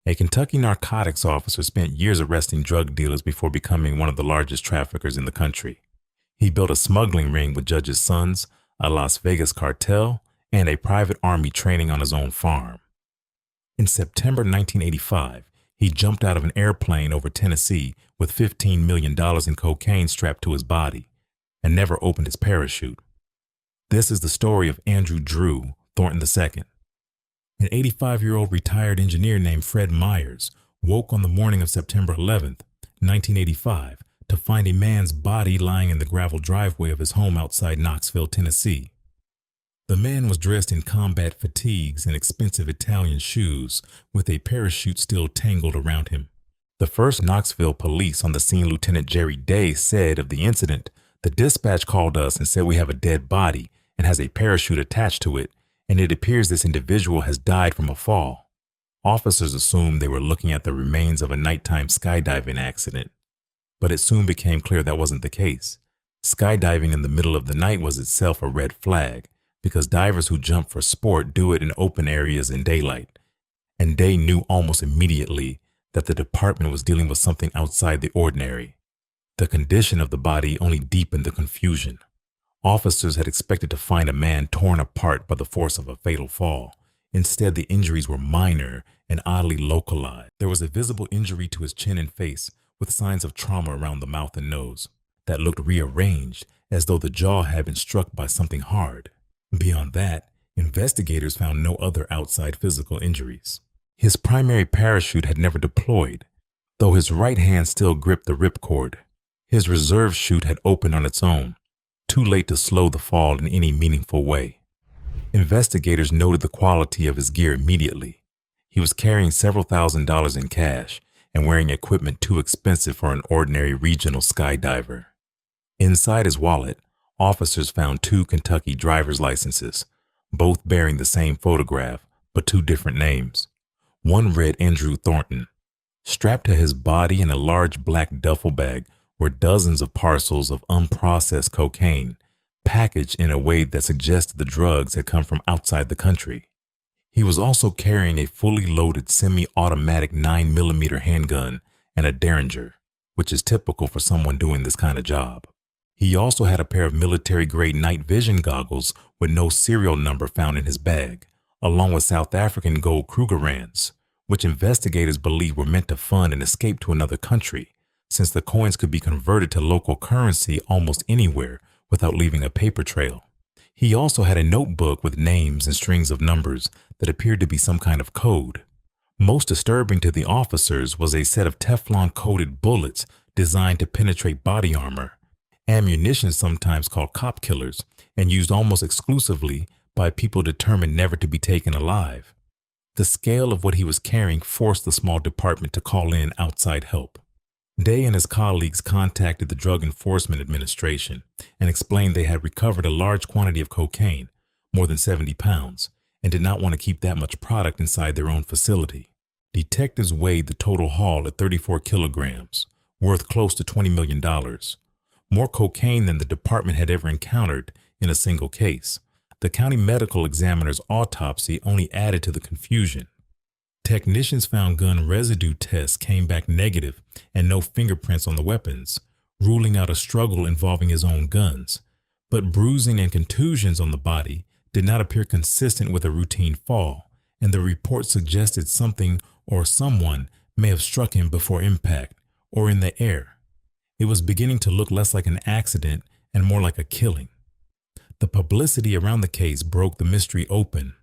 A Kentucky narcotics officer spent years arresting drug dealers before becoming one of the largest traffickers in the country. He built a smuggling ring with judges' sons, a Las Vegas cartel, and a private army training on his own farm. In September 1985, he jumped out of an airplane over Tennessee with $15 million in cocaine strapped to his body and never opened his parachute. This is the story of Andrew Drew Thornton II. An 85-year-old retired engineer named Fred Myers woke on the morning of September 11th, 1985, to find a man's body lying in the gravel driveway of his home outside Knoxville, Tennessee. The man was dressed in combat fatigues and expensive Italian shoes, with a parachute still tangled around him. The first Knoxville police on the scene, Lieutenant Jerry Day, said of the incident, "The dispatch called us and said we have a dead body and has a parachute attached to it, and it appears this individual has died from a fall." Officers assumed they were looking at the remains of a nighttime skydiving accident, but it soon became clear that wasn't the case. Skydiving in the middle of the night was itself a red flag, because divers who jump for sport do it in open areas in daylight, and Day knew almost immediately that the department was dealing with something outside the ordinary. The condition of the body only deepened the confusion. Officers had expected to find a man torn apart by the force of a fatal fall. Instead, the injuries were minor and oddly localized. There was a visible injury to his chin and face, with signs of trauma around the mouth and nose, that looked rearranged as though the jaw had been struck by something hard. Beyond that, investigators found no other outside physical injuries. His primary parachute had never deployed, though his right hand still gripped the ripcord. His reserve chute had opened on its own, too late to slow the fall in any meaningful way. Investigators noted the quality of his gear immediately. He was carrying several $1,000s in cash and wearing equipment too expensive for an ordinary regional skydiver. Inside his wallet, officers found 2 Kentucky driver's licenses, both bearing the same photograph, but 2 different names. One read Andrew Thornton. Strapped to his body in a large black duffel bag were dozens of parcels of unprocessed cocaine, packaged in a way that suggested the drugs had come from outside the country. He was also carrying a fully loaded semi-automatic 9mm handgun and a Derringer, which is typical for someone doing this kind of job. He also had a pair of military-grade night vision goggles with no serial number found in his bag, along with South African gold Krugerrands, which investigators believe were meant to fund an escape to another country, since the coins could be converted to local currency almost anywhere without leaving a paper trail. He also had a notebook with names and strings of numbers that appeared to be some kind of code. Most disturbing to the officers was a set of Teflon-coated bullets designed to penetrate body armor, ammunition sometimes called cop killers, and used almost exclusively by people determined never to be taken alive. The scale of what he was carrying forced the small department to call in outside help. Day and his colleagues contacted the Drug Enforcement Administration and explained they had recovered a large quantity of cocaine, more than 70 pounds, and did not want to keep that much product inside their own facility. Detectives weighed the total haul at 34 kilograms, worth close to $20 million. More cocaine than the department had ever encountered in a single case. The county medical examiner's autopsy only added to the confusion. Technicians found gun residue tests came back negative and no fingerprints on the weapons, ruling out a struggle involving his own guns. But bruising and contusions on the body did not appear consistent with a routine fall, and the report suggested something or someone may have struck him before impact or in the air. It was beginning to look less like an accident and more like a killing. The publicity around the case broke the mystery open.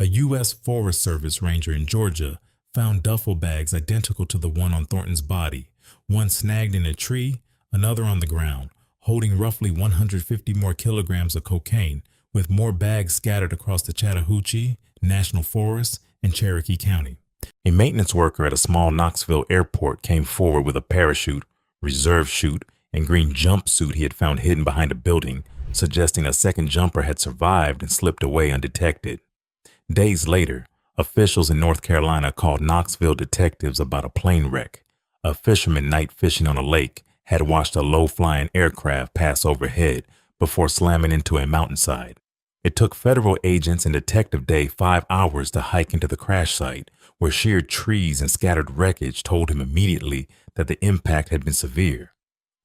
A U.S. Forest Service ranger in Georgia found duffel bags identical to the one on Thornton's body, one snagged in a tree, another on the ground, holding roughly 150 more kilograms of cocaine, with more bags scattered across the Chattahoochee National Forest and Cherokee County. A maintenance worker at a small Knoxville airport came forward with a parachute, reserve chute, and green jumpsuit he had found hidden behind a building, suggesting a second jumper had survived and slipped away undetected. Days later, officials in North Carolina called Knoxville detectives about a plane wreck. A fisherman night fishing on a lake had watched a low-flying aircraft pass overhead before slamming into a mountainside. It took federal agents and Detective Day 5 hours to hike into the crash site, where sheared trees and scattered wreckage told him immediately that the impact had been severe.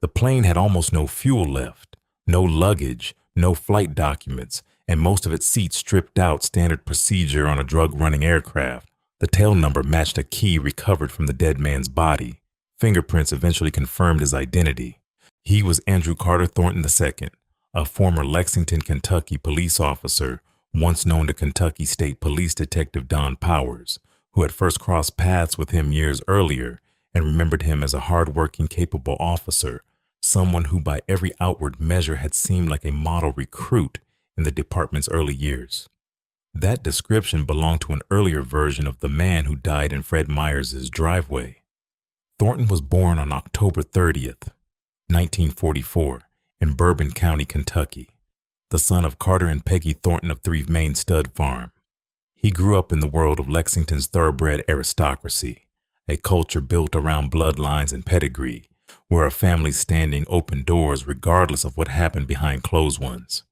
The plane had almost no fuel left, no luggage, no flight documents, and most of its seats stripped out, standard procedure on a drug-running aircraft. The tail number matched a key recovered from the dead man's body. Fingerprints eventually confirmed his identity. He was Andrew Carter Thornton II, a former Lexington, Kentucky police officer, once known to Kentucky State Police Detective Don Powers, who had first crossed paths with him years earlier and remembered him as a hard-working, capable officer, someone who by every outward measure had seemed like a model recruit in the department's early years. That description belonged to an earlier version of the man who died in Fred Myers' driveway. Thornton was born on October 30th, 1944, in Bourbon County, Kentucky, the son of Carter and Peggy Thornton of Three Main Stud Farm. He grew up in the world of Lexington's thoroughbred aristocracy, a culture built around bloodlines and pedigree, where a family's standing open doors regardless of what happened behind closed ones.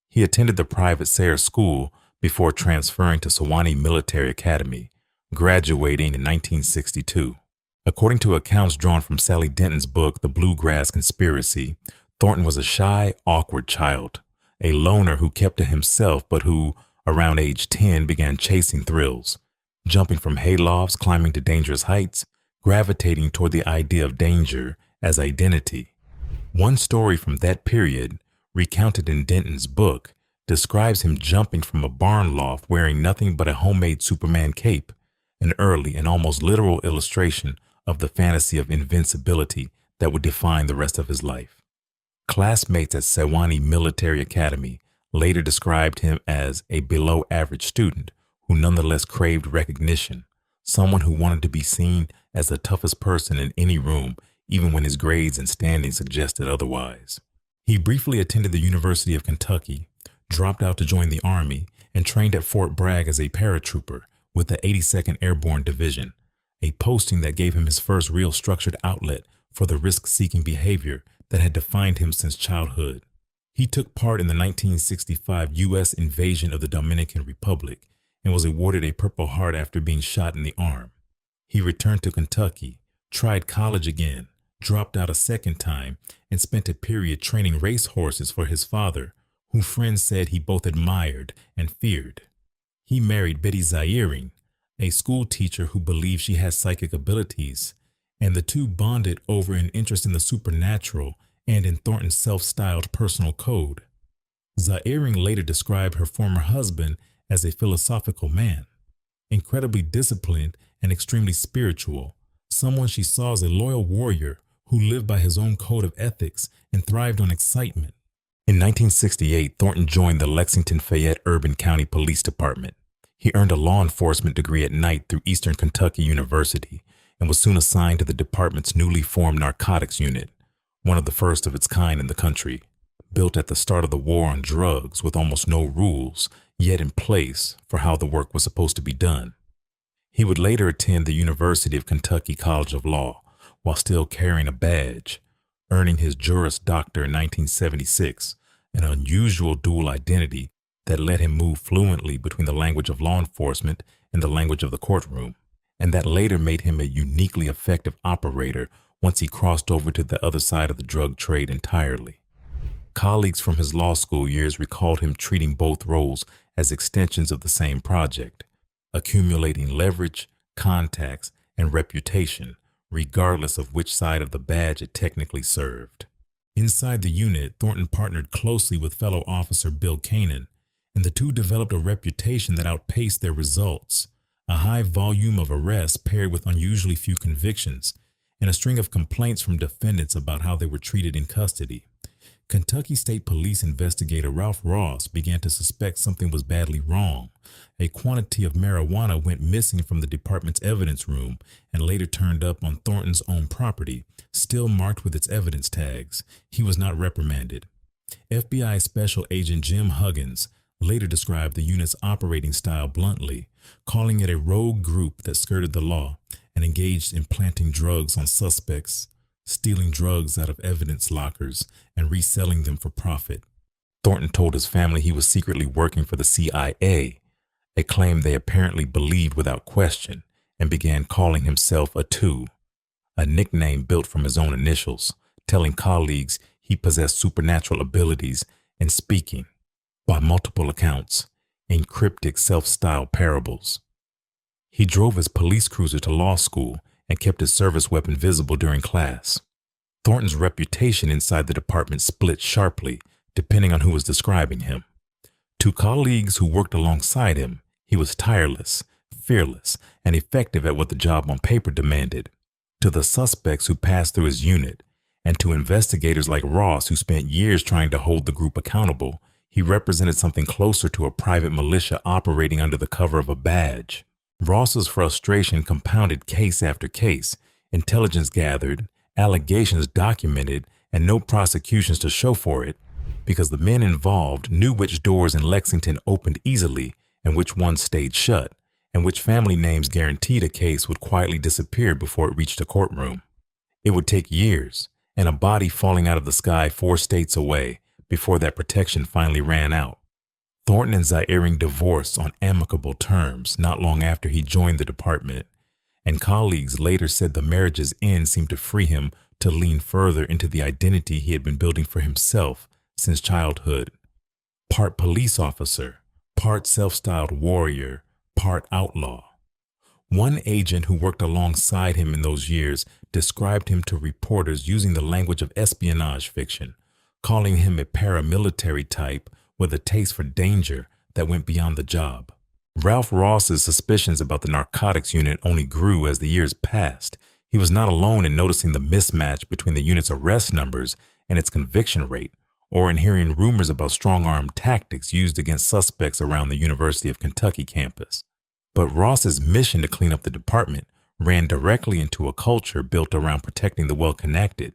He attended the private Sayre School before transferring to Sewanee Military Academy, graduating in 1962. According to accounts drawn from Sally Denton's book, The Bluegrass Conspiracy, Thornton was a shy, awkward child, a loner who kept to himself but who, around age 10, began chasing thrills, jumping from haylofts, climbing to dangerous heights, gravitating toward the idea of danger as identity. One story from that period, recounted in Denton's book, describes him jumping from a barn loft wearing nothing but a homemade Superman cape, an early and almost literal illustration of the fantasy of invincibility that would define the rest of his life. Classmates at Sewanee Military Academy later described him as a below-average student who nonetheless craved recognition, someone who wanted to be seen as the toughest person in any room, even when his grades and standing suggested otherwise. He briefly attended the University of Kentucky, dropped out to join the Army, and trained at Fort Bragg as a paratrooper with the 82nd Airborne Division, a posting that gave him his first real structured outlet for the risk-seeking behavior that had defined him since childhood. He took part in the 1965 U.S. invasion of the Dominican Republic and was awarded a Purple Heart after being shot in the arm. He returned to Kentucky, tried college again, dropped out a second time, and spent a period training race horses for his father, who friends said he both admired and feared. He married Betty Zairing, a school teacher who believed she had psychic abilities, and the two bonded over an interest in the supernatural and in Thornton's self-styled personal code. Zairing later described her former husband as a philosophical man, incredibly disciplined and extremely spiritual, someone she saw as a loyal warrior who lived by his own code of ethics and thrived on excitement. In 1968, Thornton joined the Lexington-Fayette Urban County Police Department. He earned a law enforcement degree at night through Eastern Kentucky University and was soon assigned to the department's newly formed narcotics unit, one of the first of its kind in the country. Built at the start of the war on drugs with almost no rules yet in place for how the work was supposed to be done. He would later attend the University of Kentucky College of Law while still carrying a badge, earning his Juris Doctor in 1976, an unusual dual identity that let him move fluently between the language of law enforcement and the language of the courtroom, and that later made him a uniquely effective operator once he crossed over to the other side of the drug trade entirely. Colleagues from his law school years recalled him treating both roles as extensions of the same project, accumulating leverage, contacts, and reputation, regardless of which side of the badge it technically served. Inside the unit, Thornton partnered closely with fellow officer Bill Kanan, and the two developed a reputation that outpaced their results, a high volume of arrests paired with unusually few convictions, and a string of complaints from defendants about how they were treated in custody. Kentucky State Police investigator Ralph Ross began to suspect something was badly wrong. A quantity of marijuana went missing from the department's evidence room and later turned up on Thornton's own property, still marked with its evidence tags. He was not reprimanded. FBI Special Agent Jim Huggins later described the unit's operating style bluntly, calling it a rogue group that skirted the law and engaged in planting drugs on suspects, stealing drugs out of evidence lockers, and reselling them for profit. Thornton told his family he was secretly working for the CIA, a claim they apparently believed without question, and began calling himself a two, a nickname built from his own initials, telling colleagues he possessed supernatural abilities and speaking, by multiple accounts, in cryptic self-styled parables. He drove his police cruiser to law school and kept his service weapon visible during class. Thornton's reputation inside the department split sharply, depending on who was describing him. To colleagues who worked alongside him, he was tireless, fearless, and effective at what the job on paper demanded. To the suspects who passed through his unit, and to investigators like Ross who spent years trying to hold the group accountable, he represented something closer to a private militia operating under the cover of a badge. Ross's frustration compounded case after case, intelligence gathered, allegations documented, and no prosecutions to show for it, because the men involved knew which doors in Lexington opened easily and which ones stayed shut, and which family names guaranteed a case would quietly disappear before it reached a courtroom. It would take years, and a body falling out of the sky 4 states away, before that protection finally ran out. Thornton and Zairring divorced on amicable terms not long after he joined the department, and colleagues later said the marriage's end seemed to free him to lean further into the identity he had been building for himself since childhood. Part police officer, part self-styled warrior, part outlaw. One agent who worked alongside him in those years described him to reporters using the language of espionage fiction, calling him a paramilitary type with a taste for danger that went beyond the job. Ralph Ross's suspicions about the narcotics unit only grew as the years passed. He was not alone in noticing the mismatch between the unit's arrest numbers and its conviction rate, or in hearing rumors about strong-arm tactics used against suspects around the University of Kentucky campus. But Ross's mission to clean up the department ran directly into a culture built around protecting the well-connected.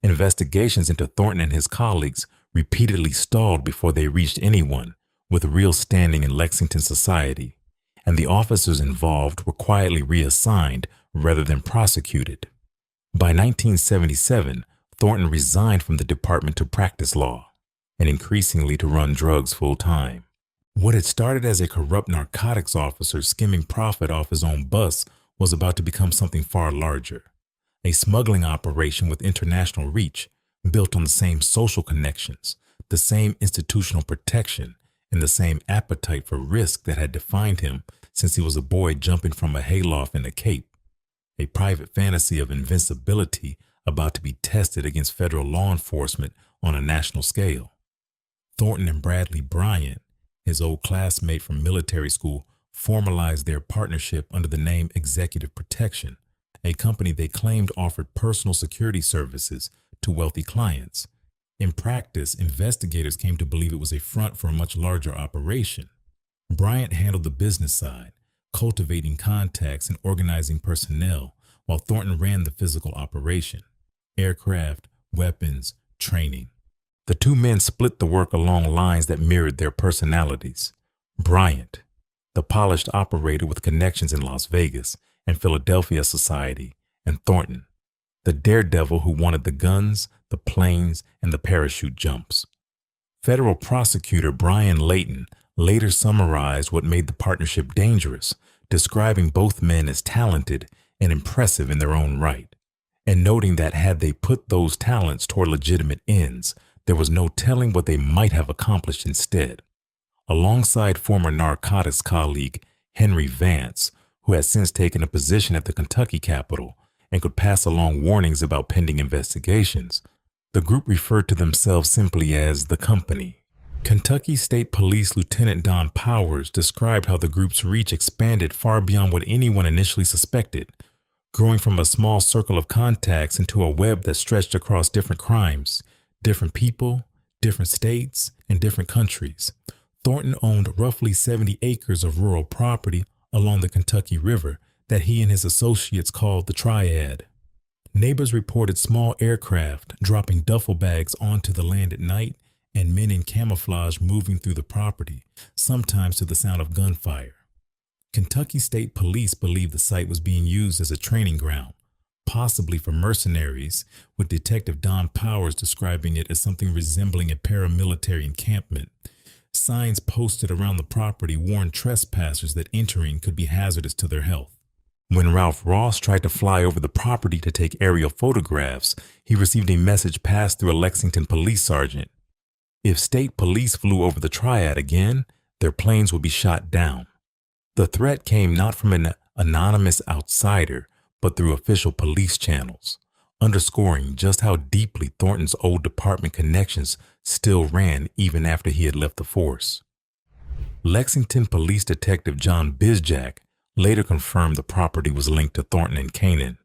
Investigations into Thornton and his colleagues repeatedly stalled before they reached anyone with real standing in Lexington society, and the officers involved were quietly reassigned rather than prosecuted. By 1977, Thornton resigned from the department to practice law, and increasingly to run drugs full-time. What had started as a corrupt narcotics officer skimming profit off his own bus was about to become something far larger. A smuggling operation with international reach, built on the same social connections, the same institutional protection, and the same appetite for risk that had defined him since he was a boy jumping from a hayloft in the Cape. A private fantasy of invincibility about to be tested against federal law enforcement on a national scale. Thornton and Bradley Bryant, his old classmate from military school, formalized their partnership under the name Executive Protection, a company they claimed offered personal security services to wealthy clients. In practice, investigators came to believe it was a front for a much larger operation. Bryant handled the business side, cultivating contacts and organizing personnel, while Thornton ran the physical operation: aircraft, weapons, training. The two men split the work along lines that mirrored their personalities. Bryant, the polished operator with connections in Las Vegas and Philadelphia society, and Thornton, the daredevil who wanted the guns, the planes, and the parachute jumps. Federal prosecutor Brian Layton later summarized what made the partnership dangerous, describing both men as talented and impressive in their own right, and noting that had they put those talents toward legitimate ends, there was no telling what they might have accomplished instead. Alongside former narcotics colleague Henry Vance, who has since taken a position at the Kentucky Capitol and could pass along warnings about pending investigations, the group referred to themselves simply as the Company. Kentucky State Police Lieutenant Don Powers described how the group's reach expanded far beyond what anyone initially suspected, growing from a small circle of contacts into a web that stretched across different crimes, different people, different states, and different countries. Thornton owned roughly 70 acres of rural property along the Kentucky River that he and his associates called the Triad. Neighbors reported small aircraft dropping duffel bags onto the land at night and men in camouflage moving through the property, sometimes to the sound of gunfire. Kentucky State Police believed the site was being used as a training ground, possibly for mercenaries, with Detective Don Powers describing it as something resembling a paramilitary encampment. Signs posted around the property warned trespassers that entering could be hazardous to their health. When Ralph Ross tried to fly over the property to take aerial photographs, he received a message passed through a Lexington police sergeant. If state police flew over the Triad again, their planes would be shot down. The threat came not from an anonymous outsider, but through official police channels, underscoring just how deeply Thornton's old department connections still ran even after he had left the force. Lexington Police Detective John Bizjack later confirmed the property was linked to Thornton and Canaan,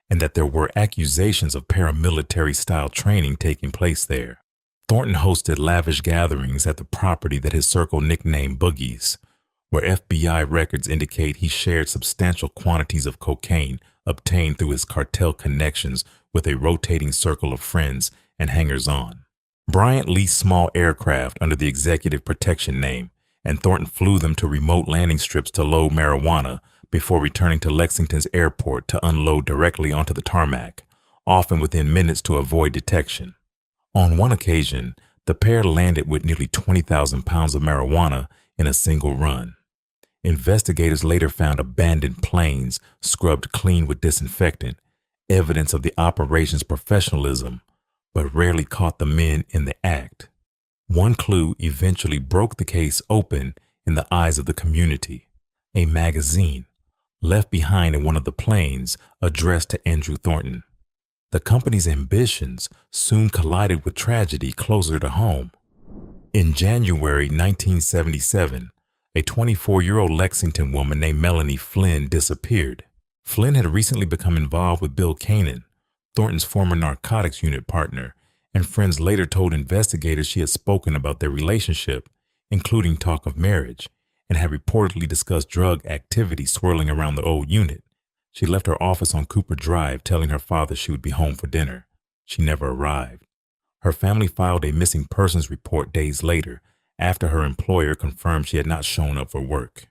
and that there were accusations of paramilitary-style training taking place there. Thornton hosted lavish gatherings at the property that his circle nicknamed Boogies, where FBI records indicate he shared substantial quantities of cocaine obtained through his cartel connections with a rotating circle of friends and hangers-on. Bryant leased small aircraft under the executive protection name, and Thornton flew them to remote landing strips to load marijuana before returning to Lexington's airport to unload directly onto the tarmac, often within minutes to avoid detection. On one occasion, the pair landed with nearly 20,000 pounds of marijuana in a single run. Investigators later found abandoned planes scrubbed clean with disinfectant, evidence of the operation's professionalism, but rarely caught the men in the act. One clue eventually broke the case open in the eyes of the community: a magazine left behind in one of the planes addressed to Andrew Thornton. The company's ambitions soon collided with tragedy closer to home. In January 1977, a 24-year-old Lexington woman named Melanie Flynn disappeared. Flynn had recently become involved with Bill Canaan, Thornton's former narcotics unit partner, and friends later told investigators she had spoken about their relationship, including talk of marriage, and had reportedly discussed drug activity swirling around the old unit. She left her office on Cooper Drive telling her father she would be home for dinner. She never arrived. Her family filed a missing persons report days later, after her employer confirmed she had not shown up for work.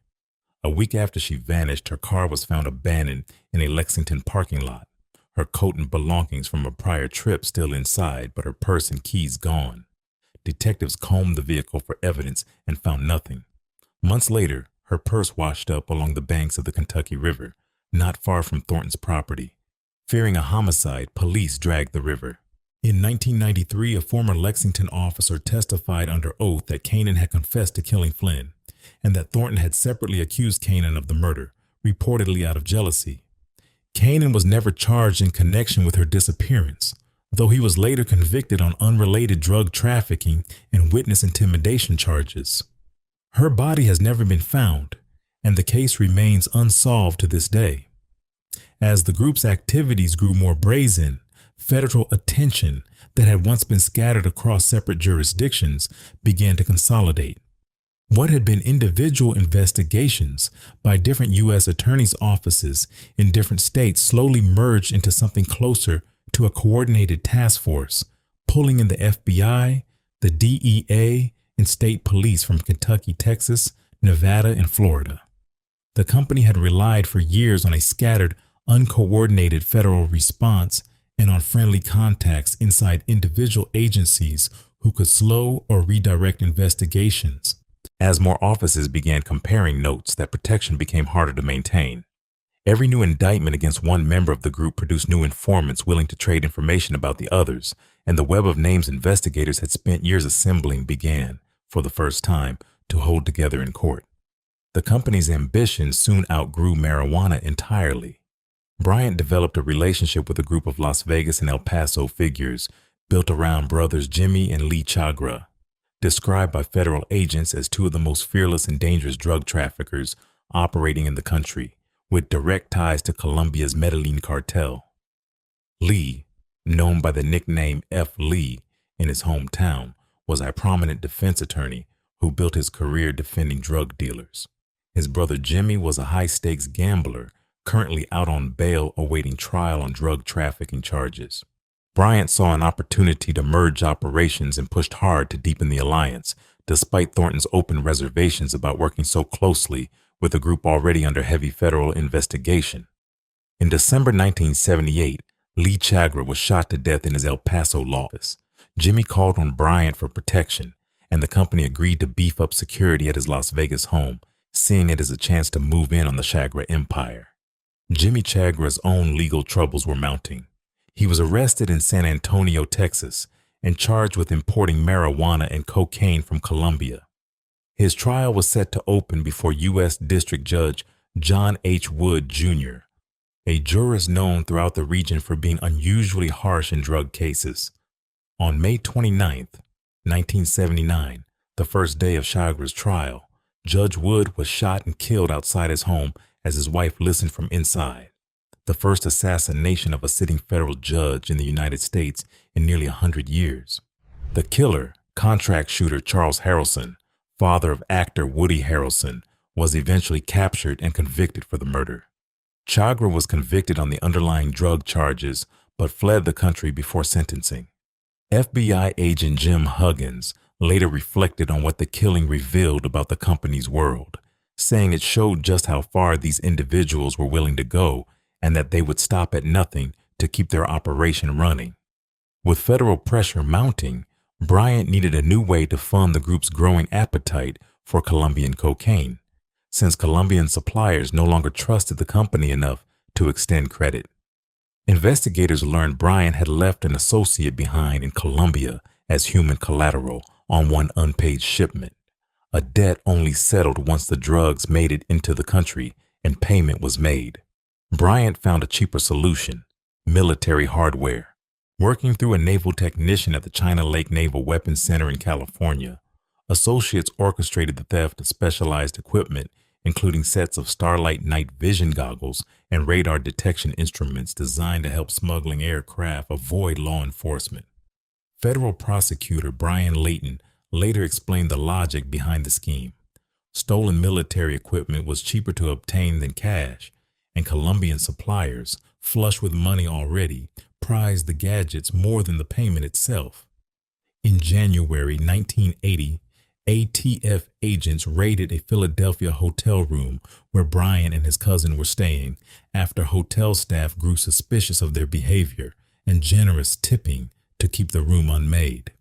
A week after she vanished, her car was found abandoned in a Lexington parking lot, her coat and belongings from a prior trip still inside, but her purse and keys gone. Detectives combed the vehicle for evidence and found nothing. Months later, her purse washed up along the banks of the Kentucky River, not far from Thornton's property. Fearing a homicide, police dragged the river. In 1993, a former Lexington officer testified under oath that Canaan had confessed to killing Flynn, and that Thornton had separately accused Canaan of the murder, reportedly out of jealousy. Canaan was never charged in connection with her disappearance, though he was later convicted on unrelated drug trafficking and witness intimidation charges. Her body has never been found, and the case remains unsolved to this day. As the group's activities grew more brazen, federal attention that had once been scattered across separate jurisdictions began to consolidate. What had been individual investigations by different U.S. attorneys' offices in different states slowly merged into something closer to a coordinated task force, pulling in the FBI, the DEA, and state police from Kentucky, Texas, Nevada, and Florida. The company had relied for years on a scattered, uncoordinated federal response and on friendly contacts inside individual agencies who could slow or redirect investigations. As more offices began comparing notes, that protection became harder to maintain. Every new indictment against one member of the group produced new informants willing to trade information about the others, and the web of names investigators had spent years assembling began, for the first time, to hold together in court. The company's ambitions soon outgrew marijuana entirely. Bryant developed a relationship with a group of Las Vegas and El Paso figures built around brothers Jimmy and Lee Chagra, described by federal agents as two of the most fearless and dangerous drug traffickers operating in the country, with direct ties to Colombia's Medellin cartel. Lee, known by the nickname F. Lee in his hometown, was a prominent defense attorney who built his career defending drug dealers. His brother Jimmy was a high-stakes gambler currently out on bail awaiting trial on drug trafficking charges. Bryant saw an opportunity to merge operations and pushed hard to deepen the alliance, despite Thornton's open reservations about working so closely with a group already under heavy federal investigation. In December 1978, Lee Chagra was shot to death in his El Paso office. Jimmy called on Bryant for protection, and the company agreed to beef up security at his Las Vegas home, seeing it as a chance to move in on the Chagra empire. Jimmy Chagra's own legal troubles were mounting. He was arrested in San Antonio, Texas, and charged with importing marijuana and cocaine from Colombia. His trial was set to open before U.S. District Judge John H. Wood, Jr., a jurist known throughout the region for being unusually harsh in drug cases. On May 29, 1979, the first day of Chagra's trial, Judge Wood was shot and killed outside his home as his wife listened from inside. The first assassination of a sitting federal judge in the United States in nearly 100 years. The killer, contract shooter Charles Harrelson, father of actor Woody Harrelson, was eventually captured and convicted for the murder. Chagra was convicted on the underlying drug charges, but fled the country before sentencing. FBI agent Jim Huggins later reflected on what the killing revealed about the company's world, saying it showed just how far these individuals were willing to go and that they would stop at nothing to keep their operation running. With federal pressure mounting, Bryant needed a new way to fund the group's growing appetite for Colombian cocaine, since Colombian suppliers no longer trusted the company enough to extend credit. Investigators learned Bryant had left an associate behind in Colombia as human collateral on one unpaid shipment, a debt only settled once the drugs made it into the country and payment was made. Bryant found a cheaper solution: military hardware. Working through a naval technician at the China Lake Naval Weapons Center in California, associates orchestrated the theft of specialized equipment, including sets of Starlight night vision goggles and radar detection instruments designed to help smuggling aircraft avoid law enforcement. Federal prosecutor Brian Layton later explained the logic behind the scheme. Stolen military equipment was cheaper to obtain than cash, and Colombian suppliers, flush with money already, prized the gadgets more than the payment itself. In January 1980, ATF agents raided a Philadelphia hotel room where Brian and his cousin were staying after hotel staff grew suspicious of their behavior and generous tipping to keep the room unmade.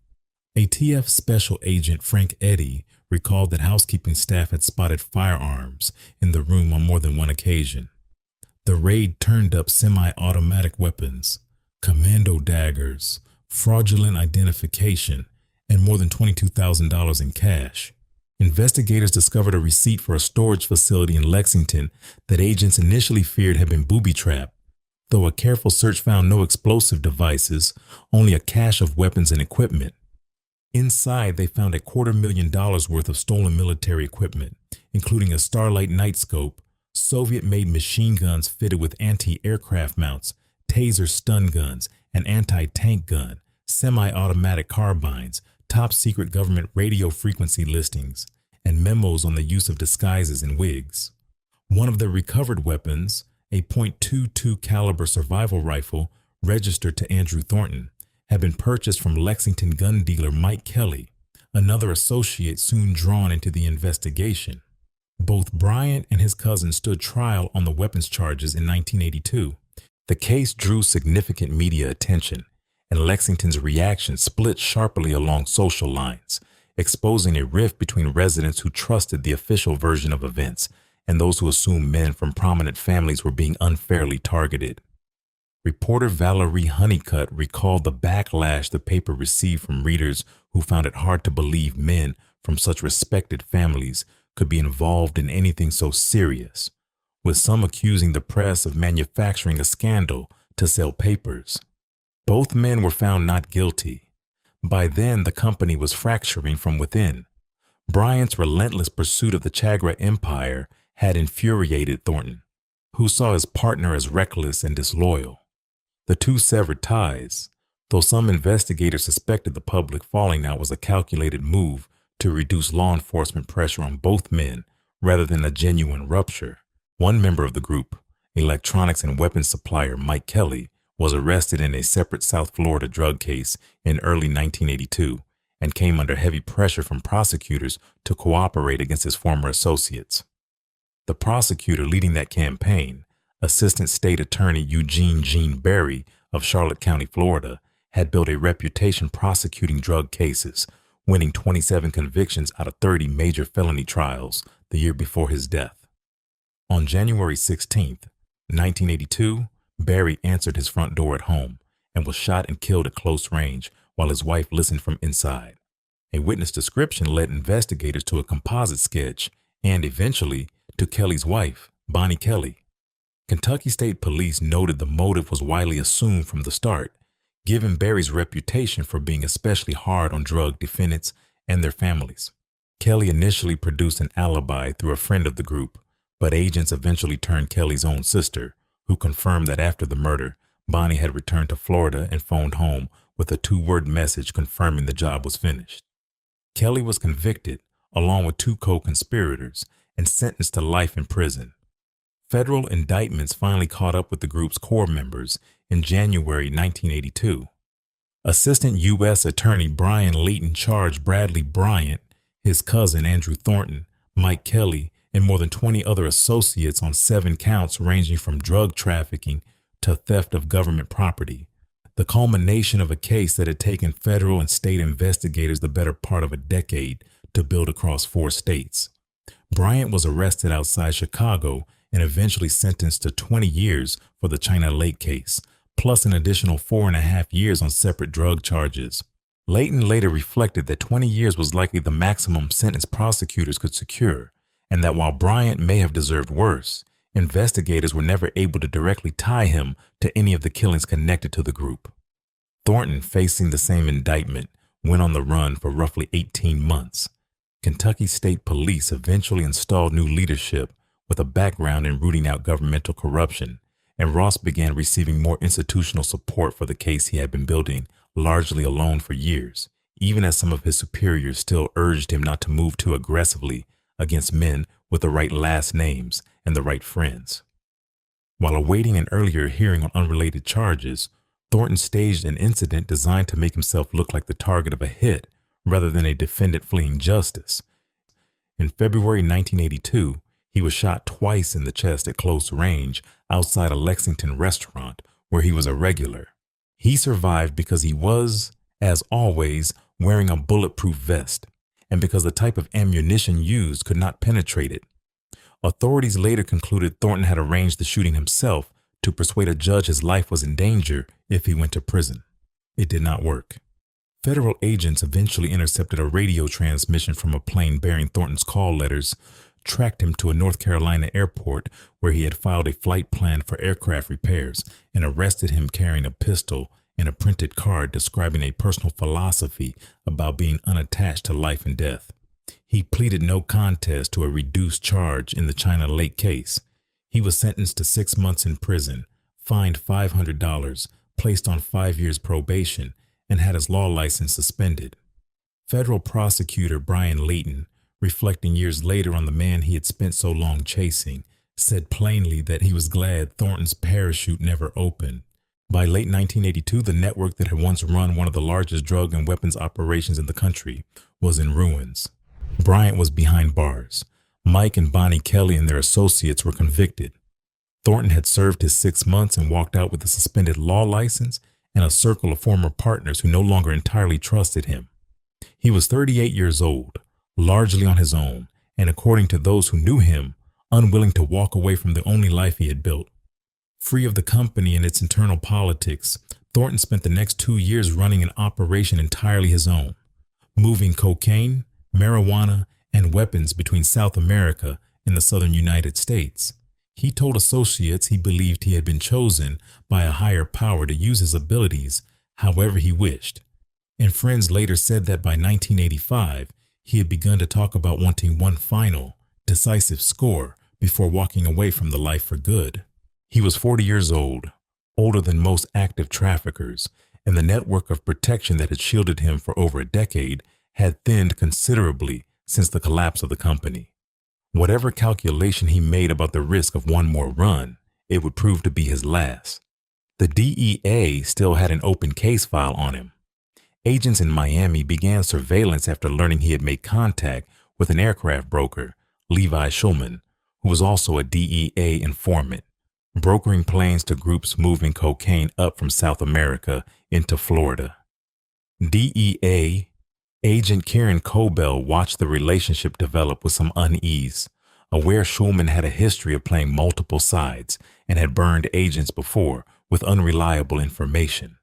ATF Special Agent Frank Eddy recalled that housekeeping staff had spotted firearms in the room on more than one occasion. The raid turned up semi-automatic weapons, commando daggers, fraudulent identification, and more than $22,000 in cash. Investigators discovered a receipt for a storage facility in Lexington that agents initially feared had been booby-trapped, though a careful search found no explosive devices, only a cache of weapons and equipment. Inside, they found $250,000 worth of stolen military equipment, including a Starlight night scope, Soviet-made machine guns fitted with anti-aircraft mounts, taser stun guns, an anti-tank gun, semi-automatic carbines, top-secret government radio frequency listings, and memos on the use of disguises and wigs. One of the recovered weapons, a .22 caliber survival rifle registered to Andrew Thornton, had been purchased from Lexington gun dealer Mike Kelly, another associate soon drawn into the investigation. Both Bryant and his cousin stood trial on the weapons charges in 1982. The case drew significant media attention, and Lexington's reaction split sharply along social lines, exposing a rift between residents who trusted the official version of events and those who assumed men from prominent families were being unfairly targeted. Reporter Valerie Honeycutt recalled the backlash the paper received from readers who found it hard to believe men from such respected families could be involved in anything so serious, with some accusing the press of manufacturing a scandal to sell papers. Both men were found not guilty. By then, the company was fracturing from within. Bryant's relentless pursuit of the Chagra empire had infuriated Thornton, who saw his partner as reckless and disloyal. The two severed ties, though some investigators suspected the public falling out was a calculated move to reduce law enforcement pressure on both men rather than a genuine rupture. One member of the group, electronics and weapons supplier Mike Kelly, was arrested in a separate South Florida drug case in early 1982 and came under heavy pressure from prosecutors to cooperate against his former associates. The prosecutor leading that campaign, Assistant State Attorney Eugene Gene Berry of Charlotte County, Florida, had built a reputation prosecuting drug cases, winning 27 convictions out of 30 major felony trials the year before his death. On January 16, 1982, Berry answered his front door at home and was shot and killed at close range while his wife listened from inside. A witness description led investigators to a composite sketch and eventually to Kelly's wife, Bonnie Kelly. Kentucky State Police noted the motive was widely assumed from the start, given Berry's reputation for being especially hard on drug defendants and their families. Kelly initially produced an alibi through a friend of the group, but agents eventually turned Kelly's own sister, who confirmed that after the murder, Bonnie had returned to Florida and phoned home with a 2-word message confirming the job was finished. Kelly was convicted, along with 2 co-conspirators, and sentenced to life in prison. Federal indictments finally caught up with the group's core members in January 1982. Assistant U.S. Attorney Brian Leighton charged Bradley Bryant, his cousin Andrew Thornton, Mike Kelly, and more than 20 other associates on 7 counts ranging from drug trafficking to theft of government property, the culmination of a case that had taken federal and state investigators the better part of a decade to build across 4 states. Bryant was arrested outside Chicago and eventually sentenced to 20 years for the China Lake case, plus an additional 4.5 years on separate drug charges. Leighton later reflected that 20 years was likely the maximum sentence prosecutors could secure, and that while Bryant may have deserved worse, investigators were never able to directly tie him to any of the killings connected to the group. Thornton, facing the same indictment, went on the run for roughly 18 months. Kentucky State Police eventually installed new leadership with a background in rooting out governmental corruption, and Ross began receiving more institutional support for the case he had been building largely alone for years, even as some of his superiors still urged him not to move too aggressively against men with the right last names and the right friends. While awaiting an earlier hearing on unrelated charges, Thornton staged an incident designed to make himself look like the target of a hit rather than a defendant fleeing justice. In February 1982, he was shot twice in the chest at close range outside a Lexington restaurant where he was a regular. He survived because he was, as always, wearing a bulletproof vest, and because the type of ammunition used could not penetrate it. Authorities later concluded Thornton had arranged the shooting himself to persuade a judge his life was in danger if he went to prison. It did not work. Federal agents eventually intercepted a radio transmission from a plane bearing Thornton's call letters, tracked him to a North Carolina airport where he had filed a flight plan for aircraft repairs, and arrested him carrying a pistol and a printed card describing a personal philosophy about being unattached to life and death. He pleaded no contest to a reduced charge in the China Lake case. He was sentenced to 6 months in prison, fined $500, placed on 5 years probation, and had his law license suspended. Federal prosecutor Brian Leighton, reflecting years later on the man he had spent so long chasing, said plainly that he was glad Thornton's parachute never opened. By late 1982, the network that had once run one of the largest drug and weapons operations in the country was in ruins. Bryant was behind bars. Mike and Bonnie Kelly and their associates were convicted. Thornton had served his 6 months and walked out with a suspended law license and a circle of former partners who no longer entirely trusted him. He was 38 years old, largely on his own, and according to those who knew him, unwilling to walk away from the only life he had built. Free of the company and its internal politics, Thornton spent the next 2 years running an operation entirely his own, moving cocaine, marijuana, and weapons between South America and the southern United States. He told associates he believed he had been chosen by a higher power to use his abilities however he wished, and friends later said that by 1985, he had begun to talk about wanting one final, decisive score before walking away from the life for good. He was 40 years old, older than most active traffickers, and the network of protection that had shielded him for over a decade had thinned considerably since the collapse of the company. Whatever calculation he made about the risk of one more run, it would prove to be his last. The DEA still had an open case file on him. Agents in Miami began surveillance after learning he had made contact with an aircraft broker, Levi Schulman, who was also a DEA informant. brokering planes to groups moving cocaine up from South America into Florida. DEA agent Kieran Cobell watched the relationship develop with some unease, aware Schulman had a history of playing multiple sides and had burned agents before with unreliable information.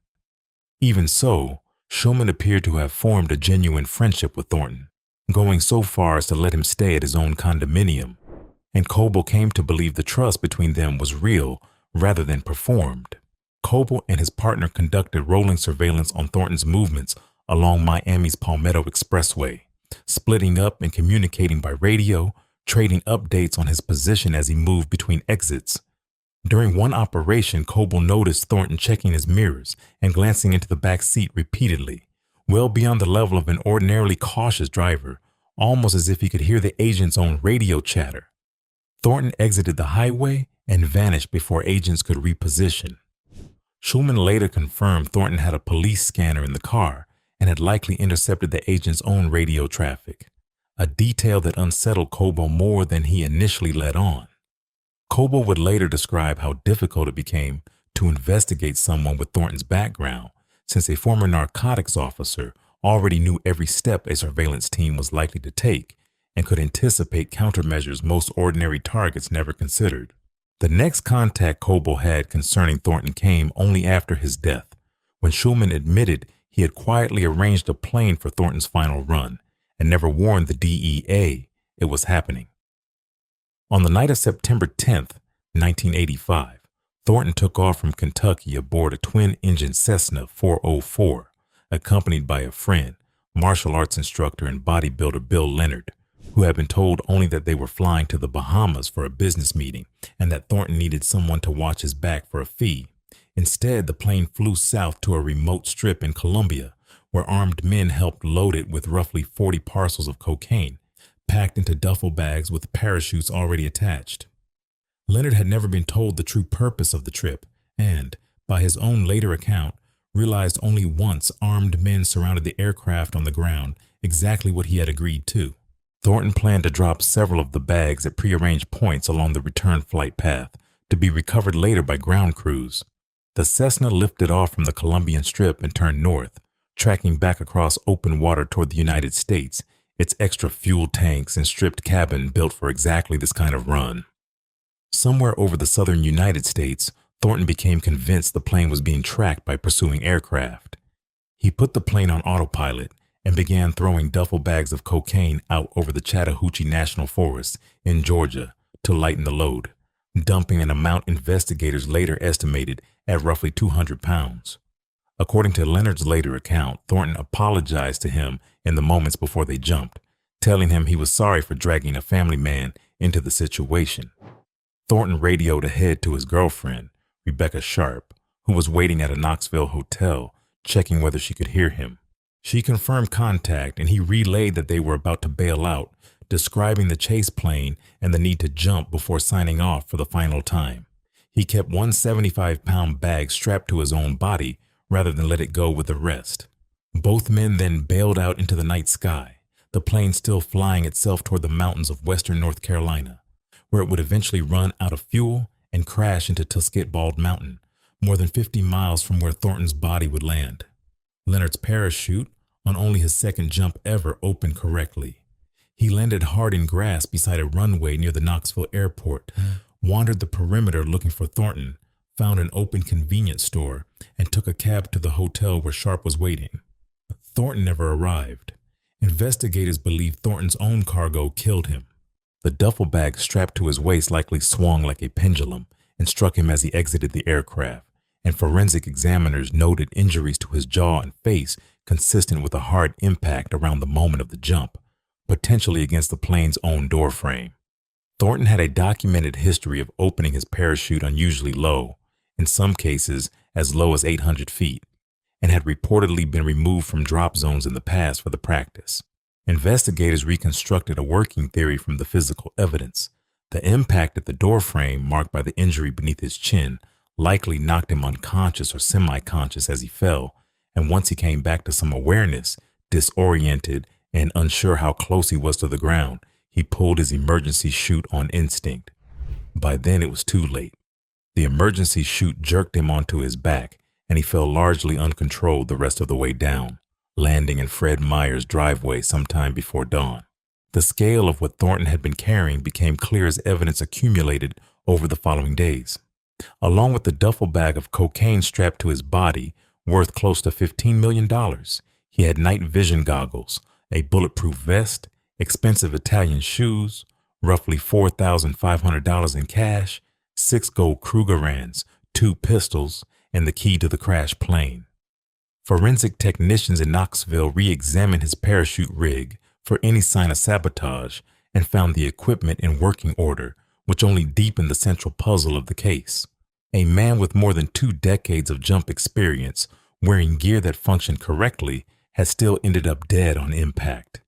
Even so, Schulman appeared to have formed a genuine friendship with Thornton, going so far as to let him stay at his own condominium, and Coble came to believe the trust between them was real rather than performed. Coble and his partner conducted rolling surveillance on Thornton's movements along Miami's Palmetto Expressway, splitting up and communicating by radio, trading updates on his position as he moved between exits. During one operation, Coble noticed Thornton checking his mirrors and glancing into the back seat repeatedly, well beyond the level of an ordinarily cautious driver, almost as if he could hear the agent's own radio chatter. Thornton exited the highway and vanished before agents could reposition. Schulman later confirmed Thornton had a police scanner in the car and had likely intercepted the agent's own radio traffic, a detail that unsettled Coble more than he initially let on. Coble would later describe how difficult it became to investigate someone with Thornton's background, since a former narcotics officer already knew every step a surveillance team was likely to take and could anticipate countermeasures most ordinary targets never considered. The next contact Coble had concerning Thornton came only after his death, when Schulman admitted he had quietly arranged a plane for Thornton's final run and never warned the DEA it was happening. On the night of September 10th, 1985, Thornton took off from Kentucky aboard a twin-engine Cessna 404, accompanied by a friend, martial arts instructor and bodybuilder Bill Leonard, who had been told only that they were flying to the Bahamas for a business meeting and that Thornton needed someone to watch his back for a fee. Instead, the plane flew south to a remote strip in Colombia, where armed men helped load it with roughly 40 parcels of cocaine, packed into duffel bags with parachutes already attached. Leonard had never been told the true purpose of the trip and, by his own later account, realized only once armed men surrounded the aircraft on the ground exactly what he had agreed to. Thornton planned to drop several of the bags at prearranged points along the return flight path to be recovered later by ground crews. The Cessna lifted off from the Colombian Strip and turned north, tracking back across open water toward the United States, its extra fuel tanks and stripped cabin built for exactly this kind of run. Somewhere over the southern United States, Thornton became convinced the plane was being tracked by pursuing aircraft. He put the plane on autopilot and began throwing duffel bags of cocaine out over the Chattahoochee National Forest in Georgia to lighten the load, dumping an amount investigators later estimated at roughly 200 pounds. According to Leonard's later account, Thornton apologized to him in the moments before they jumped, telling him he was sorry for dragging a family man into the situation. Thornton radioed ahead to his girlfriend, Rebecca Sharp, who was waiting at a Knoxville hotel, checking whether she could hear him. She confirmed contact and he relayed that they were about to bail out, describing the chase plane and the need to jump before signing off for the final time. He kept one 75-pound bag strapped to his own body rather than let it go with the rest. Both men then bailed out into the night sky, the plane still flying itself toward the mountains of western North Carolina, where it would eventually run out of fuel and crash into Tuskegee Bald Mountain, more than 50 miles from where Thornton's body would land. Leonard's parachute, on only his second jump ever, opened correctly. He landed hard in grass beside a runway near the Knoxville airport, wandered the perimeter looking for Thornton, found an open convenience store, and took a cab to the hotel where Sharp was waiting. Thornton never arrived. Investigators believe Thornton's own cargo killed him. The duffel bag strapped to his waist likely swung like a pendulum and struck him as he exited the aircraft, and forensic examiners noted injuries to his jaw and face consistent with a hard impact around the moment of the jump, potentially against the plane's own doorframe. Thornton had a documented history of opening his parachute unusually low, in some cases as low as 800 feet, and had reportedly been removed from drop zones in the past for the practice. Investigators reconstructed a working theory from the physical evidence. The impact at the doorframe, marked by the injury beneath his chin, likely knocked him unconscious or semi-conscious as he fell, and once he came back to some awareness, disoriented and unsure how close he was to the ground, he pulled his emergency chute on instinct. By then it was too late. The emergency chute jerked him onto his back, and he fell largely uncontrolled the rest of the way down, landing in Fred Meyer's driveway sometime before dawn. The scale of what Thornton had been carrying became clear as evidence accumulated over the following days. Along with the duffel bag of cocaine strapped to his body, worth close to $15 million, he had night vision goggles, a bulletproof vest, expensive Italian shoes, roughly $4,500 in cash, 6 gold Krugerrands, 2 pistols, and the key to the crashed plane. Forensic technicians in Knoxville re-examined his parachute rig for any sign of sabotage and found the equipment in working order, which only deepened the central puzzle of the case. A man with more than 2 decades of jump experience, wearing gear that functioned correctly, had still ended up dead on impact.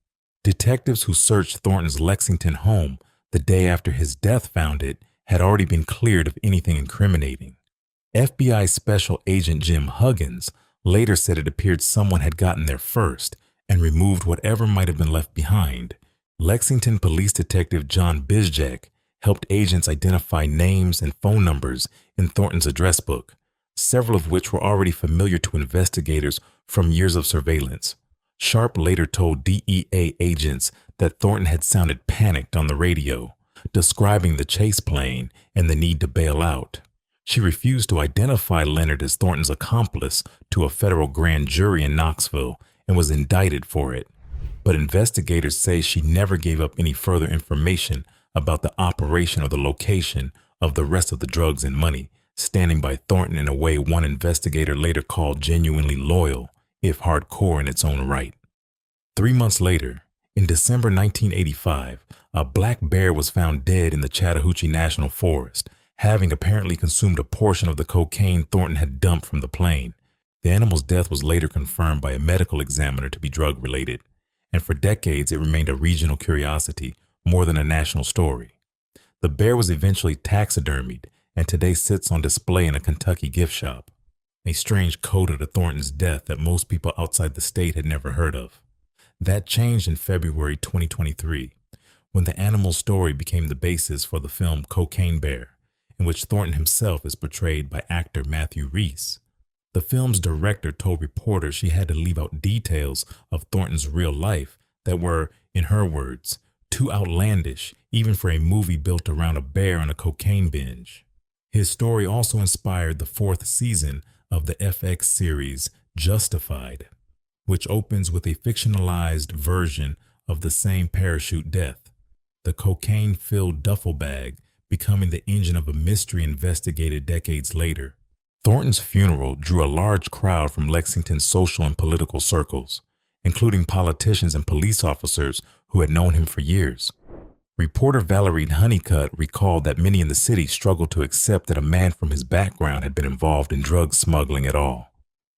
Detectives who searched Thornton's Lexington home the day after his death found it had already been cleared of anything incriminating. FBI Special Agent Jim Huggins later said it appeared someone had gotten there first and removed whatever might have been left behind. Lexington Police Detective John Bizjack helped agents identify names and phone numbers in Thornton's address book, several of which were already familiar to investigators from years of surveillance. Sharp later told DEA agents that Thornton had sounded panicked on the radio, describing the chase plane and the need to bail out. She refused to identify Leonard as Thornton's accomplice to a federal grand jury in Knoxville and was indicted for it. But investigators say she never gave up any further information about the operation or the location of the rest of the drugs and money, standing by Thornton in a way one investigator later called genuinely loyal, if hardcore in its own right. 3 months later, in December 1985, a black bear was found dead in the Chattahoochee National Forest, having apparently consumed a portion of the cocaine Thornton had dumped from the plane. The animal's death was later confirmed by a medical examiner to be drug-related, and for decades it remained a regional curiosity more than a national story. The bear was eventually taxidermied and today sits on display in a Kentucky gift shop, a strange coda to Thornton's death that most people outside the state had never heard of. That changed in February 2023, when the animal's story became the basis for the film Cocaine Bear, in which Thornton himself is portrayed by actor Matthew Rhys. The film's director told reporters she had to leave out details of Thornton's real life that were, in her words, too outlandish even for a movie built around a bear on a cocaine binge. His story also inspired the 4th season of the FX series Justified, which opens with a fictionalized version of the same parachute death, the cocaine-filled duffel bag becoming the engine of a mystery investigated decades later. Thornton's funeral drew a large crowd from Lexington's social and political circles, including politicians and police officers who had known him for years. Reporter Valerie Honeycutt recalled that many in the city struggled to accept that a man from his background had been involved in drug smuggling at all,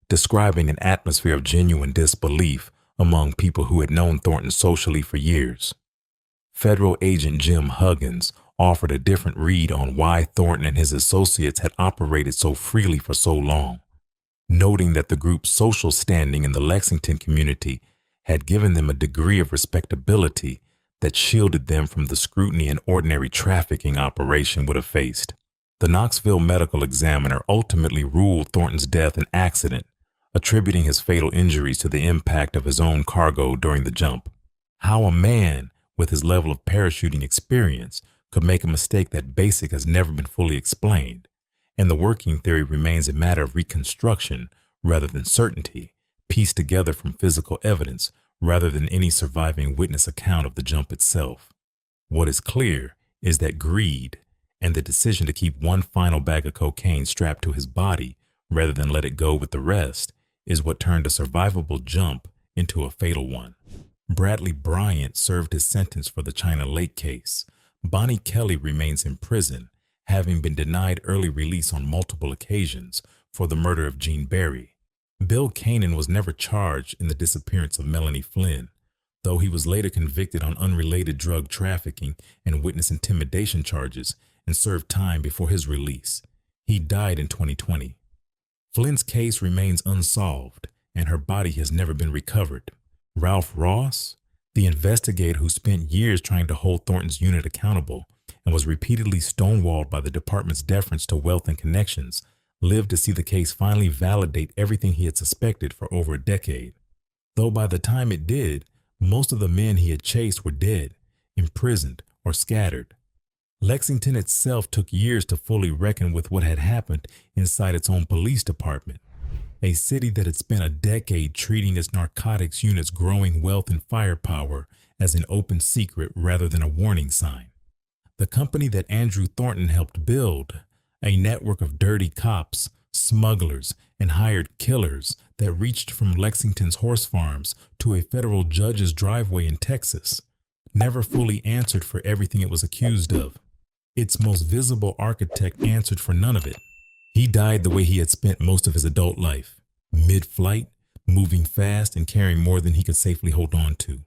describing an atmosphere of genuine disbelief among people who had known Thornton socially for years. Federal agent Jim Huggins offered a different read on why Thornton and his associates had operated so freely for so long, noting that the group's social standing in the Lexington community had given them a degree of respectability that shielded them from the scrutiny an ordinary trafficking operation would have faced. The Knoxville medical examiner ultimately ruled Thornton's death an accident, attributing his fatal injuries to the impact of his own cargo during the jump. How a man with his level of parachuting experience could make a mistake that basic has never been fully explained, and the working theory remains a matter of reconstruction rather than certainty, pieced together from physical evidence rather than any surviving witness account of the jump itself. What is clear is that greed and the decision to keep one final bag of cocaine strapped to his body rather than let it go with the rest is what turned a survivable jump into a fatal one. Bradley Bryant served his sentence for the China Lake case. Bonnie Kelly remains in prison, having been denied early release on multiple occasions for the murder of Gene Berry. Bill Kanan was never charged in the disappearance of Melanie Flynn, though he was later convicted on unrelated drug trafficking and witness intimidation charges and served time before his release. He died in 2020. Flynn's case remains unsolved, and her body has never been recovered. Ralph Ross, the investigator who spent years trying to hold Thornton's unit accountable and was repeatedly stonewalled by the department's deference to wealth and connections, lived to see the case finally validate everything he had suspected for over a decade. Though by the time it did, most of the men he had chased were dead, imprisoned, or scattered. Lexington itself took years to fully reckon with what had happened inside its own police department, a city that had spent a decade treating its narcotics unit's growing wealth and firepower as an open secret rather than a warning sign. The company that Andrew Thornton helped build, a network of dirty cops, smugglers, and hired killers that reached from Lexington's horse farms to a federal judge's driveway in Texas, never fully answered for everything it was accused of. Its most visible architect answered for none of it. He died the way he had spent most of his adult life, mid-flight, moving fast and carrying more than he could safely hold on to.